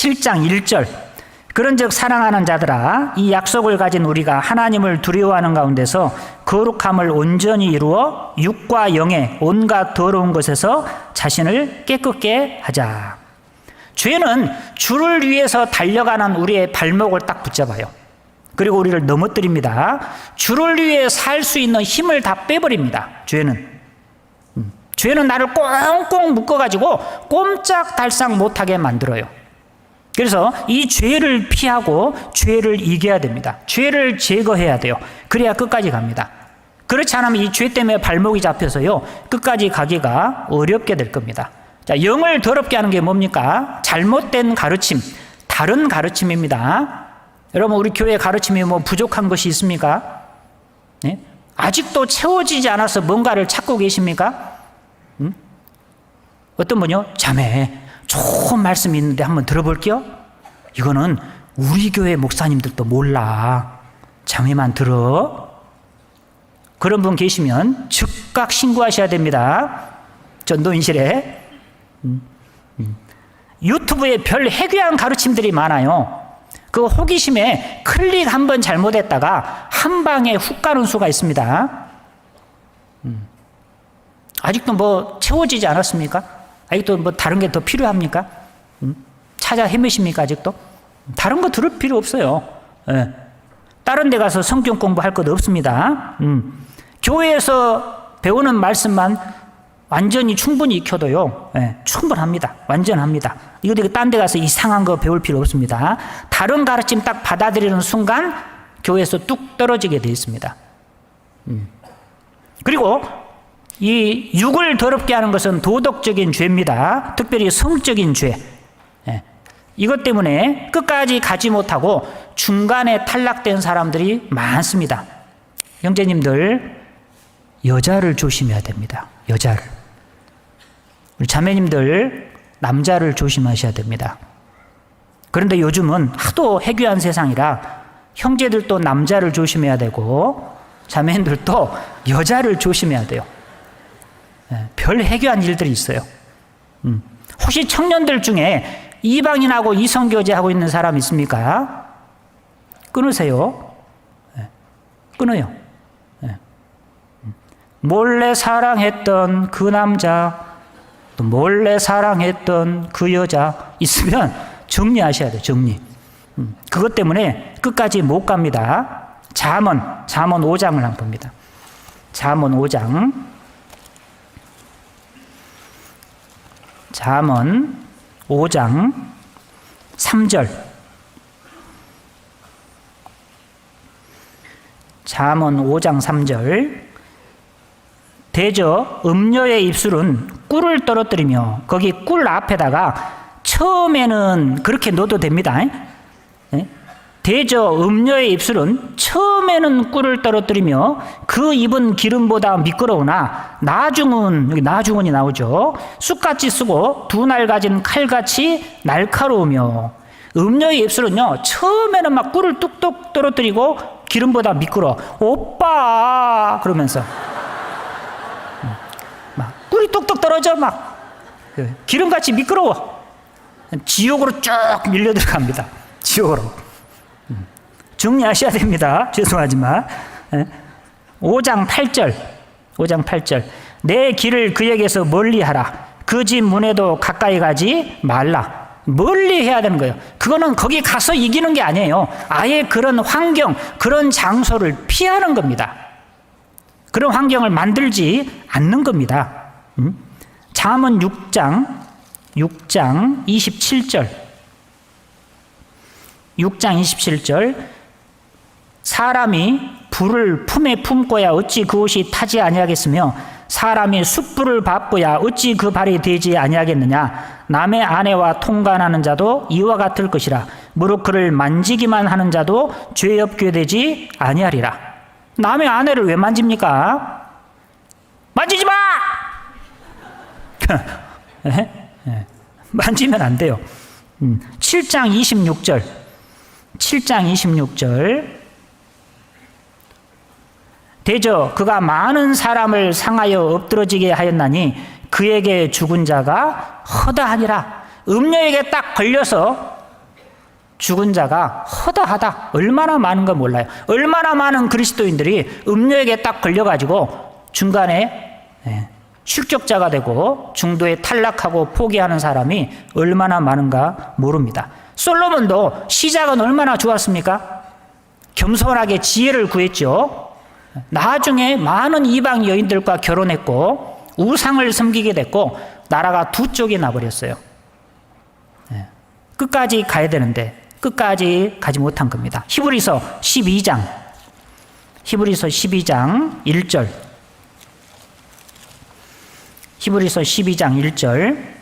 7장 1절. 그런즉 사랑하는 자들아, 이 약속을 가진 우리가 하나님을 두려워하는 가운데서 거룩함을 온전히 이루어 육과 영의 온갖 더러운 것에서 자신을 깨끗게 하자. 죄는 주를 위해서 달려가는 우리의 발목을 딱 붙잡아요. 그리고 우리를 넘어뜨립니다. 주를 위해 살 수 있는 힘을 다 빼버립니다. 죄는 나를 꽁꽁 묶어가지고 꼼짝달싹 못하게 만들어요. 그래서 이 죄를 피하고 죄를 이겨야 됩니다. 죄를 제거해야 돼요. 그래야 끝까지 갑니다. 그렇지 않으면 이 죄 때문에 발목이 잡혀서요, 끝까지 가기가 어렵게 될 겁니다. 자, 영을 더럽게 하는 게 뭡니까? 잘못된 가르침, 다른 가르침입니다. 여러분, 우리 교회 가르침이 뭐 부족한 것이 있습니까? 네? 아직도 채워지지 않아서 뭔가를 찾고 계십니까? 어떤 분이요? 자매, 좋은 말씀이 있는데 한번 들어볼게요. 이거는 우리 교회 목사님들도 몰라. 자매만 들어. 그런 분 계시면 즉각 신고하셔야 됩니다. 전도인실에. 유튜브에 별 해괴한 가르침들이 많아요. 그 호기심에 클릭 한번 잘못했다가 한 방에 훅 가는 수가 있습니다. 아직도 뭐 채워지지 않았습니까? 아직도 뭐 다른 게 더 필요합니까? 찾아 헤매십니까? 아직도? 다른 거 들을 필요 없어요. 예. 다른 데 가서 성경 공부할 것 없습니다. 교회에서 배우는 말씀만 완전히 충분히 익혀도요, 예, 충분합니다. 완전합니다. 이거 딴 데 가서 이상한 거 배울 필요 없습니다. 다른 가르침 딱 받아들이는 순간 교회에서 뚝 떨어지게 되어 있습니다. 그리고 이 육을 더럽게 하는 것은 도덕적인 죄입니다. 특별히 성적인 죄. 예. 이것 때문에 끝까지 가지 못하고 중간에 탈락된 사람들이 많습니다. 형제님들, 여자를 조심해야 됩니다. 여자를. 우리 자매님들, 남자를 조심하셔야 됩니다. 그런데 요즘은 하도 해괴한 세상이라 형제들도 남자를 조심해야 되고 자매님들도 여자를 조심해야 돼요. 별 해괴한 일들이 있어요. 혹시 청년들 중에 이방인하고 이성교제하고 있는 사람 있습니까? 끊으세요. 끊어요. 몰래 사랑했던 그 남자, 또 몰래 사랑했던 그 여자 있으면 정리하셔야 돼요. 정리. 그것 때문에 끝까지 못 갑니다. 잠언 5장을 한번 봅니다. 잠언 5장. 잠언 5장 3절. 잠언 5장 3절. 대저 음녀의 입술은 꿀을 떨어뜨리며, 거기 꿀 앞에다가 처음에는 그렇게 넣어도 됩니다. 대저 음녀의 입술은 처음에는 꿀을 떨어뜨리며 그 입은 기름보다 미끄러우나 나중은, 여기 나중은이 나오죠. 쑥같이 쓰고 두 날 가진 칼같이 날카로우며. 음녀의 입술은요, 처음에는 막 꿀을 뚝뚝 떨어뜨리고 기름보다 미끄러워. 오빠! 그러면서 막 꿀이 뚝뚝 떨어져, 막 기름같이 미끄러워. 지옥으로 쭉 밀려 들어갑니다. 지옥으로. 정리하셔야 됩니다. 죄송하지만. 5장 8절. 5장 8절. 내 길을 그에게서 멀리하라. 그 집 문에도 가까이 가지 말라. 멀리 해야 되는 거예요. 그거는 거기 가서 이기는 게 아니에요. 아예 그런 환경, 그런 장소를 피하는 겁니다. 그런 환경을 만들지 않는 겁니다. 잠언 6장 27절. 6장 27절. 사람이 불을 품에 품고야 어찌 그 옷이 타지 아니하겠으며 사람이 숯불을 밟고야 어찌 그 발이 되지 아니하겠느냐. 남의 아내와 통관하는 자도 이와 같을 것이라. 무릇 그를 만지기만 하는 자도 죄 없게 되지 아니하리라. 남의 아내를 왜 만집니까? 만지지 마! 만지면 안 돼요. 7장 26절. 7장 26절. 대저 그가 많은 사람을 상하여 엎드러지게 하였나니 그에게 죽은 자가 허다하니라. 음녀에게 딱 걸려서 죽은 자가 허다하다. 얼마나 많은가 몰라요. 얼마나 많은 그리스도인들이 음료에게 딱 걸려가지고 중간에 실족자가 되고 중도에 탈락하고 포기하는 사람이 얼마나 많은가 모릅니다. 솔로몬도 시작은 얼마나 좋았습니까? 겸손하게 지혜를 구했죠. 나중에 많은 이방 여인들과 결혼했고 우상을 섬기게 됐고 나라가 두 쪽이 나버렸어요. 끝까지 가야 되는데 끝까지 가지 못한 겁니다. 히브리서 12장 1절 히브리서 12장 1절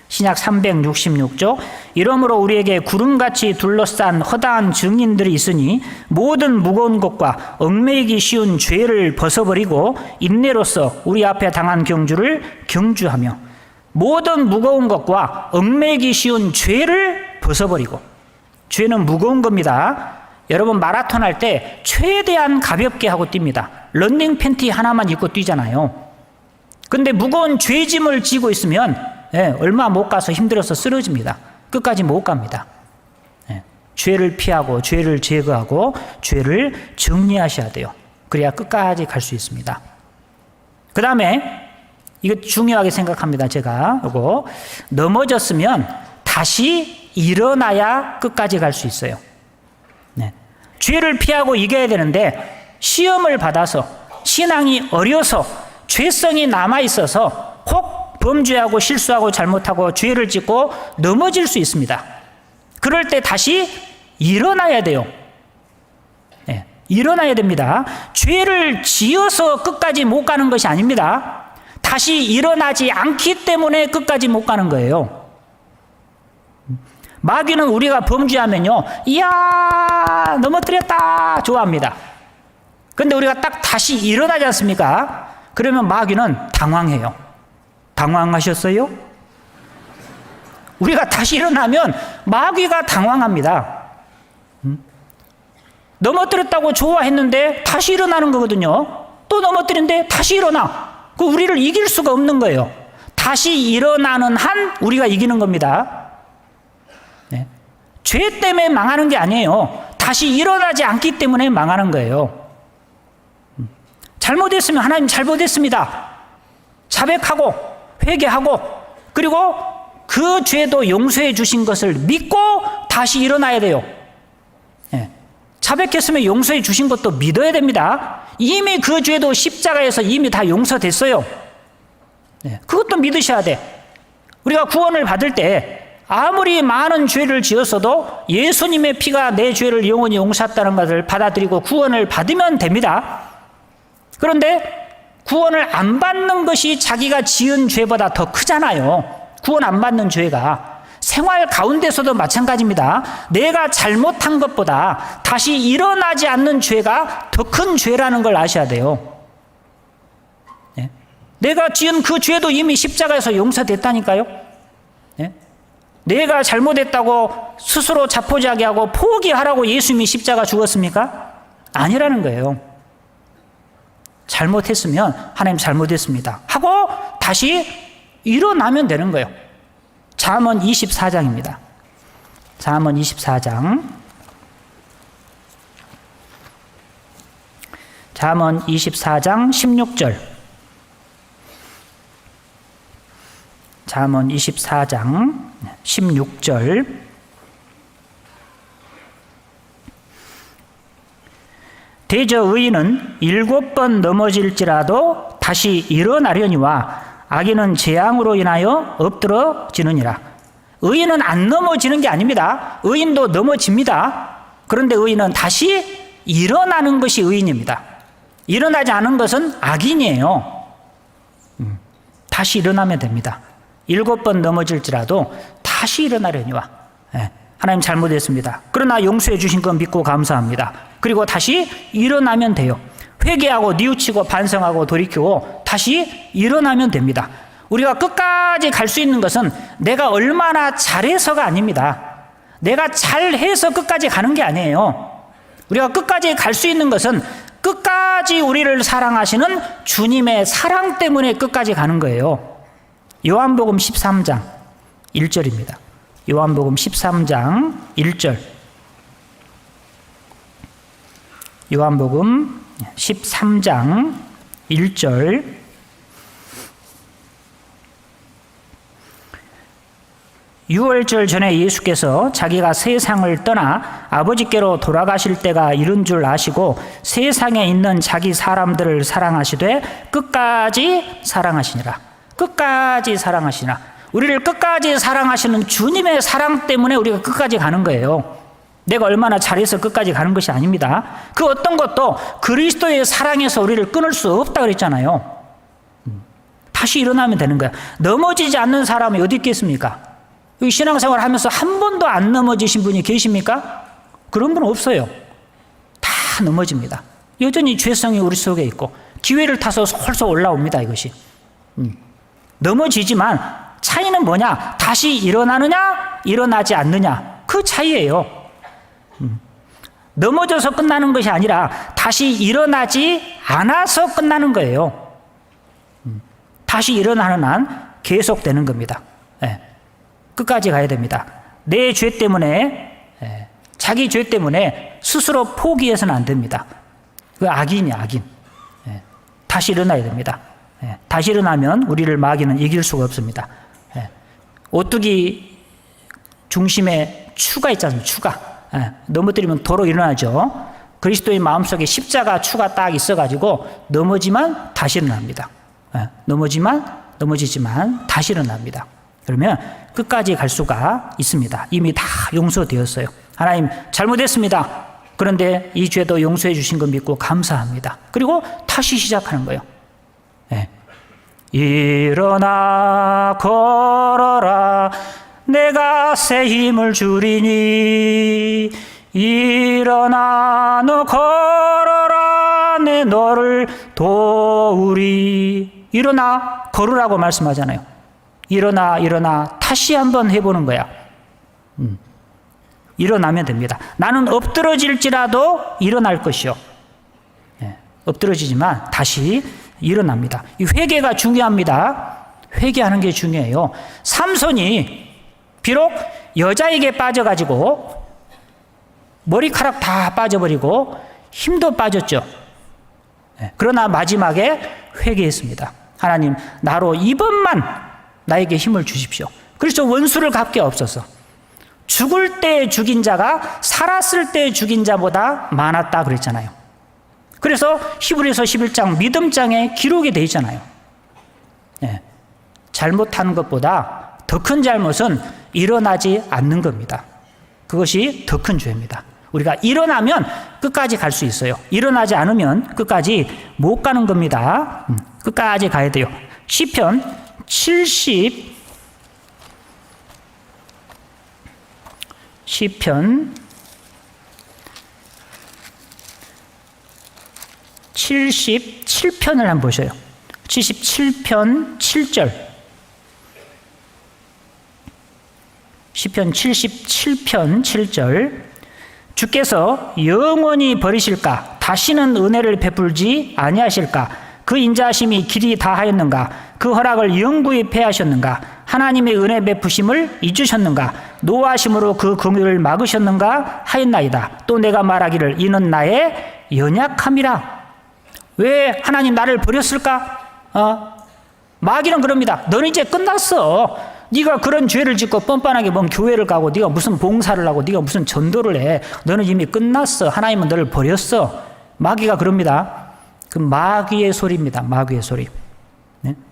신약 366조 이러므로 우리에게 구름같이 둘러싼 허다한 증인들이 있으니 모든 무거운 것과 얽매이기 쉬운 죄를 벗어버리고 인내로서 우리 앞에 당한 경주를 경주하며 모든 무거운 것과 얽매이기 쉬운 죄를 벗어버리고 죄는 무거운 겁니다. 여러분 마라톤 할 때 최대한 가볍게 하고 뜁니다. 런닝 팬티 하나만 입고 뛰잖아요. 근데 무거운 죄짐을 지고 있으면 얼마 못 가서 힘들어서 쓰러집니다. 끝까지 못 갑니다. 죄를 피하고 죄를 제거하고 죄를 정리하셔야 돼요. 그래야 끝까지 갈 수 있습니다. 그 다음에 이거 중요하게 생각합니다. 제가 이거 넘어졌으면 다시 일어나야 끝까지 갈 수 있어요. 죄를 피하고 이겨야 되는데 시험을 받아서 신앙이 어려서 죄성이 남아있어서 혹 범죄하고 실수하고 잘못하고 죄를 짓고 넘어질 수 있습니다. 그럴 때 다시 일어나야 돼요. 일어나야 됩니다. 죄를 지어서 끝까지 못 가는 것이 아닙니다. 다시 일어나지 않기 때문에 끝까지 못 가는 거예요. 마귀는 우리가 범죄하면요, 이야 넘어뜨렸다 좋아합니다. 근데 우리가 딱 다시 일어나지 않습니까? 그러면 마귀는 당황해요. 당황하셨어요? 우리가 다시 일어나면 마귀가 당황합니다. 넘어뜨렸다고 좋아했는데 다시 일어나는 거거든요. 또 넘어뜨린데 다시 일어나. 그 우리를 이길 수가 없는 거예요. 다시 일어나는 한 우리가 이기는 겁니다. 죄 때문에 망하는 게 아니에요. 다시 일어나지 않기 때문에 망하는 거예요. 잘못했으면 하나님 잘못했습니다. 자백하고 회개하고 그리고 그 죄도 용서해 주신 것을 믿고 다시 일어나야 돼요. 자백했으면 용서해 주신 것도 믿어야 됩니다. 이미 그 죄도 십자가에서 이미 다 용서됐어요. 그것도 믿으셔야 돼. 우리가 구원을 받을 때 아무리 많은 죄를 지었어도 예수님의 피가 내 죄를 영원히 용서했다는 것을 받아들이고 구원을 받으면 됩니다. 그런데 구원을 안 받는 것이 자기가 지은 죄보다 더 크잖아요. 구원 안 받는 죄가. 생활 가운데서도 마찬가지입니다. 내가 잘못한 것보다 다시 일어나지 않는 죄가 더 큰 죄라는 걸 아셔야 돼요. 내가 지은 그 죄도 이미 십자가에서 용서됐다니까요. 내가 잘못했다고 스스로 자포자기하고 포기하라고 예수님이 십자가 죽었습니까? 아니라는 거예요. 잘못했으면 하나님 잘못했습니다 하고 다시 일어나면 되는 거예요. 잠언 24장입니다. 잠언 24장. 잠언 24장 16절. 잠언 24장 16절. 대저 의인은 7번 넘어질지라도 다시 일어나려니와 악인은 재앙으로 인하여 엎드러지느니라. 의인은 안 넘어지는 게 아닙니다. 의인도 넘어집니다. 그런데 의인은 다시 일어나는 것이 의인입니다. 일어나지 않은 것은 악인이에요. 다시 일어나면 됩니다. 7번 넘어질지라도 다시 일어나려니와. 하나님 잘못했습니다. 그러나 용서해 주신 건 믿고 감사합니다. 그리고 다시 일어나면 돼요. 회개하고 뉘우치고 반성하고 돌이키고 다시 일어나면 됩니다. 우리가 끝까지 갈 수 있는 것은 내가 얼마나 잘해서가 아닙니다. 내가 잘해서 끝까지 가는 게 아니에요. 우리가 끝까지 갈 수 있는 것은 끝까지 우리를 사랑하시는 주님의 사랑 때문에 끝까지 가는 거예요. 요한복음 13장 1절입니다. 요한복음 13장 1절. 요한복음 13장 1절. 유월절 전에 예수께서 자기가 세상을 떠나 아버지께로 돌아가실 때가 이른 줄 아시고 세상에 있는 자기 사람들을 사랑하시되 끝까지 사랑하시니라. 끝까지 사랑하시나. 우리를 끝까지 사랑하시는 주님의 사랑 때문에 우리가 끝까지 가는 거예요. 내가 얼마나 잘해서 끝까지 가는 것이 아닙니다. 그 어떤 것도 그리스도의 사랑에서 우리를 끊을 수 없다 그랬잖아요. 다시 일어나면 되는 거야. 넘어지지 않는 사람이 어디 있겠습니까? 신앙생활 하면서 한 번도 안 넘어지신 분이 계십니까? 그런 분은 없어요. 다 넘어집니다. 여전히 죄성이 우리 속에 있고 기회를 타서 솔솔 올라옵니다. 이것이 넘어지지만 차이는 뭐냐? 다시 일어나느냐 일어나지 않느냐, 그 차이예요. 넘어져서 끝나는 것이 아니라 다시 일어나지 않아서 끝나는 거예요. 다시 일어나는 한 계속되는 겁니다. 끝까지 가야 됩니다. 내 죄 때문에, 자기 죄 때문에 스스로 포기해서는 안 됩니다. 그 악인이야, 악인. 다시 일어나야 됩니다. 다시 일어나면 우리를 마귀는 이길 수가 없습니다. 오뚜기 중심에 추가 있지 않습니까? 추가. 넘어뜨리면 도로 일어나죠. 그리스도의 마음속에 십자가 추가 딱 있어가지고 넘어지만 다시 일어납니다. 넘어지지만 다시 일어납니다. 그러면 끝까지 갈 수가 있습니다. 이미 다 용서되었어요. 하나님 잘못했습니다. 그런데 이 죄도 용서해 주신 거 믿고 감사합니다. 그리고 다시 시작하는 거예요. 일어나 걸어라, 내가 새 힘을 주리니. 일어나 너 걸어라, 내 너를 도우리. 일어나 걸으라고 말씀하잖아요. 일어나 다시 한번 해보는 거야. 일어나면 됩니다. 나는 엎드러질지라도 일어날 것이요. 엎드러지지만 다시 일어납니다. 이 회개가 중요합니다. 회개하는 게 중요해요. 삼손이 비록 여자에게 빠져가지고 머리카락 다 빠져버리고 힘도 빠졌죠. 그러나 마지막에 회개했습니다. 하나님, 나로 이번만 나에게 힘을 주십시오. 그래서 원수를 갚게 없어서 죽을 때 죽인 자가 살았을 때 죽인 자보다 많았다 그랬잖아요. 그래서 히브리서 11장 믿음장에 기록이 되어 있잖아요. 잘못하는 것보다 더 큰 잘못은 일어나지 않는 겁니다. 그것이 더 큰 죄입니다. 우리가 일어나면 끝까지 갈 수 있어요. 일어나지 않으면 끝까지 못 가는 겁니다. 끝까지 가야 돼요. 시편 77편을 한번 보셔요. 77편 7절. 시편 77편 7절. 주께서 영원히 버리실까? 다시는 은혜를 베풀지 아니하실까? 그 인자하심이 길이 다하였는가? 그 허락을 영구히 폐하셨는가? 하나님의 은혜 베푸심을 잊으셨는가? 노하심으로 그 긍휼을 막으셨는가 하였나이다. 또 내가 말하기를 이는 나의 연약함이라. 왜 하나님 나를 버렸을까? 마귀는 그럽니다. 너는 이제 끝났어. 네가 그런 죄를 짓고 뻔뻔하게 뭔 교회를 가고 네가 무슨 봉사를 하고 네가 무슨 전도를 해. 너는 이미 끝났어. 하나님은 너를 버렸어. 마귀가 그럽니다. 그 마귀의 소리입니다. 마귀의 소리.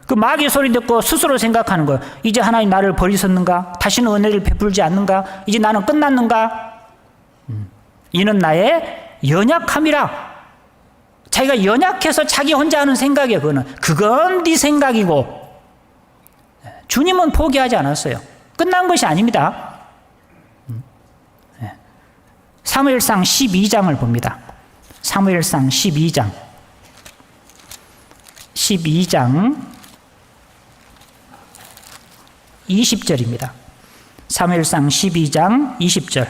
그 마귀의 소리 듣고 스스로 생각하는 거예요. 이제 하나님 나를 버리셨는가? 다시는 은혜를 베풀지 않는가? 이제 나는 끝났는가? 이는 나의 연약함이라. 자기가 연약해서 자기 혼자 하는 생각이에요. 그건 네 생각이고 주님은 포기하지 않았어요. 끝난 것이 아닙니다. 사무엘상 12장을 봅니다. 사무엘상 12장 20절입니다. 사무엘상 12장 20절.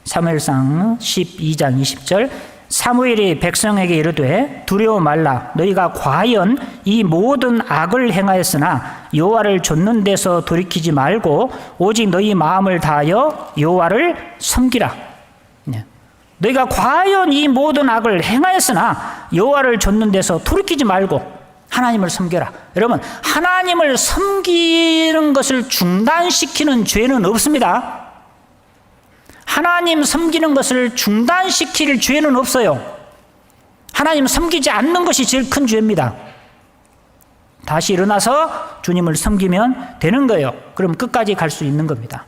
사무엘상 12장 20절. 사무엘이 백성에게 이르되 두려워 말라. 너희가 과연 이 모든 악을 행하였으나 여호와를 좇는 데서 돌이키지 말고 오직 너희 마음을 다하여 여호와를 섬기라. 너희가 과연 이 모든 악을 행하였으나 여호와를 좇는 데서 돌이키지 말고 하나님을 섬겨라. 여러분, 하나님을 섬기는 것을 중단시키는 죄는 없습니다. 하나님 섬기는 것을 중단시킬 죄는 없어요. 하나님 섬기지 않는 것이 제일 큰 죄입니다. 다시 일어나서 주님을 섬기면 되는 거예요. 그럼 끝까지 갈 수 있는 겁니다.